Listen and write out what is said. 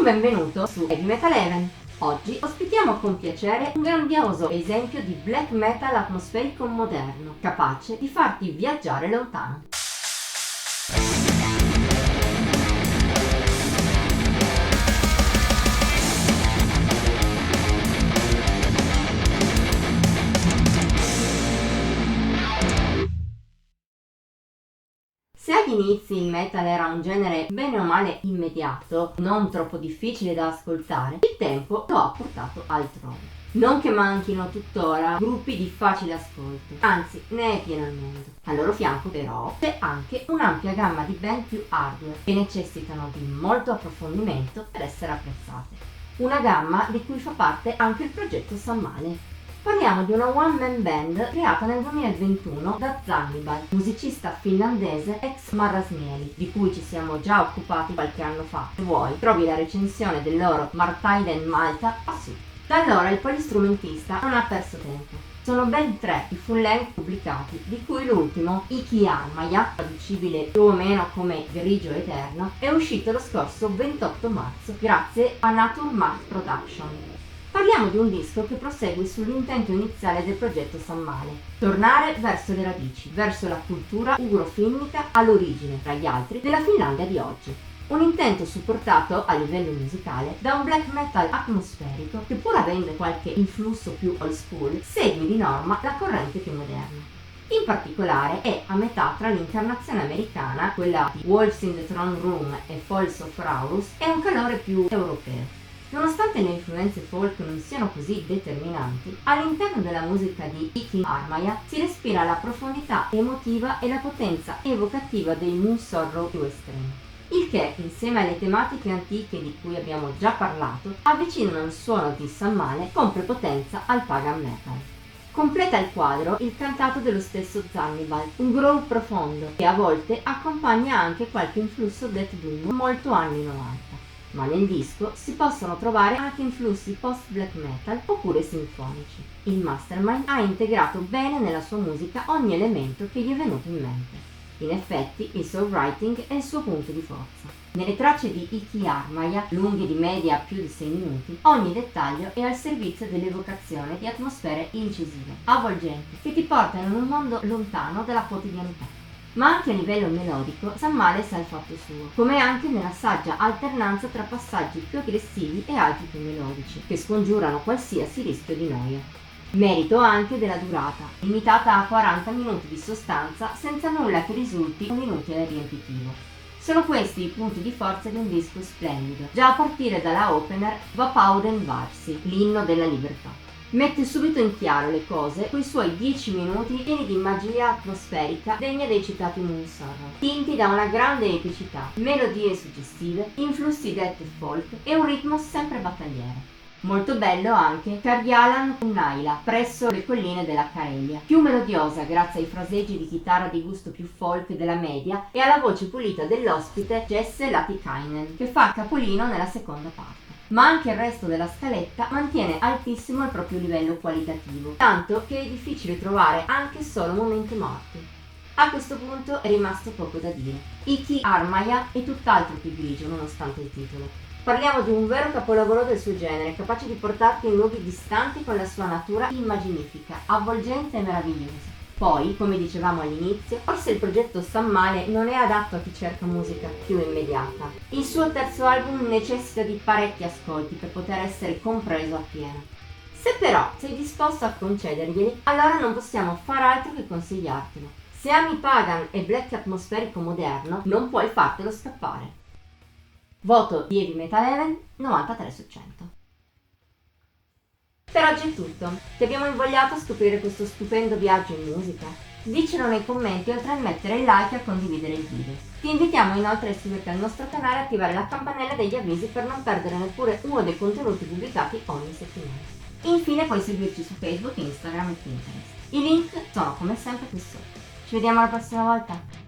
Un benvenuto su Heavy Metal Heaven. Oggi ospitiamo con piacere un grandioso esempio di black metal atmosferico moderno, capace di farti viaggiare lontano. Se agli inizi il metal era un genere bene o male immediato, non troppo difficile da ascoltare, il tempo lo ha portato altrove. Non che manchino tuttora gruppi di facile ascolto, anzi ne è pieno il mondo. Al loro fianco però c'è anche un'ampia gamma di band più hardware che necessitano di molto approfondimento per essere apprezzate. Una gamma di cui fa parte anche il progetto Sammale. Parliamo di una one-man band creata nel 2021 da Zannibal, musicista finlandese ex Marrasmieli, di cui ci siamo già occupati qualche anno fa. Se vuoi, trovi la recensione del loro Martiden Malta su. Da allora il polistrumentista non ha perso tempo. Sono ben 3 i full length pubblicati, di cui l'ultimo, Iki Armaja, traducibile più o meno come Grigio Eterno, è uscito lo scorso 28 marzo grazie a Naturmark Production. Parliamo di un disco che prosegue sull'intento iniziale del progetto Sammale: tornare verso le radici, verso la cultura ugrofinnica all'origine, tra gli altri, della Finlandia di oggi. Un intento supportato a livello musicale da un black metal atmosferico che, pur avendo qualche influsso più old school, segue di norma la corrente più moderna. In particolare è a metà tra l'incarnazione americana, quella di Wolves in the Throne Room e Falls of Raurus, e un calore più europeo. Nonostante le influenze folk non siano così determinanti, all'interno della musica di Iki Armaja si respira la profondità emotiva e la potenza evocativa dei Moon Sorrow più estremi. Il che, insieme alle tematiche antiche di cui abbiamo già parlato, avvicinano il suono di Sammale con prepotenza al pagan metal. Completa il quadro il cantato dello stesso Zannibal, un groove profondo che a volte accompagna anche qualche influsso death doom molto anni 90. Ma nel disco si possono trovare anche influssi post-black metal oppure sinfonici. Il Mastermind ha integrato bene nella sua musica ogni elemento che gli è venuto in mente. In effetti, il songwriting è il suo punto di forza. Nelle tracce di Iki Armaja, lunghe di media più di 6 minuti, ogni dettaglio è al servizio dell'evocazione di atmosfere incisive, avvolgenti, che ti portano in un mondo lontano dalla quotidianità. Ma anche a livello melodico Sammale sa il fatto suo, come anche nella saggia alternanza tra passaggi più aggressivi e altri più melodici, che scongiurano qualsiasi rischio di noia. Merito anche della durata, limitata a 40 minuti di sostanza senza nulla che risulti un inutile riempitivo. Sono questi i punti di forza di un disco splendido, già a partire dalla opener Vapauden Varsi, l'inno della libertà. Mette subito in chiaro le cose coi suoi 10 minuti pieni di magia atmosferica degna dei citati Moon Sorrow, tinti da una grande epicità, melodie suggestive, influssi death e folk e un ritmo sempre battagliero. Molto bello anche Karjalan Unnaila, presso le colline della Karelia, più melodiosa grazie ai fraseggi di chitarra di gusto più folk della media e alla voce pulita dell'ospite Jesse Latikainen, che fa capolino nella seconda parte. Ma anche il resto della scaletta mantiene altissimo il proprio livello qualitativo, tanto che è difficile trovare anche solo momenti morti. A questo punto è rimasto poco da dire. Iki Armaja è tutt'altro che grigio nonostante il titolo. Parliamo di un vero capolavoro del suo genere, capace di portarti in luoghi distanti con la sua natura immaginifica, avvolgente e meravigliosa. Poi, come dicevamo all'inizio, forse il progetto Sammale non è adatto a chi cerca musica più immediata. Il suo terzo album necessita di parecchi ascolti per poter essere compreso appieno. Se però sei disposto a concederglieli, allora non possiamo far altro che consigliartelo. Se ami pagan e black atmosferico moderno, non puoi fartelo scappare. Voto di Heavy Metal Heaven 93 su 100. Per oggi è tutto. Ti abbiamo invogliato a scoprire questo stupendo viaggio in musica? Dicelo nei commenti, oltre a mettere il like e a condividere il video. Ti invitiamo inoltre a iscriverti al nostro canale e attivare la campanella degli avvisi per non perdere neppure uno dei contenuti pubblicati ogni settimana. Infine puoi seguirci su Facebook, Instagram e Pinterest. I link sono come sempre qui sotto. Ci vediamo la prossima volta!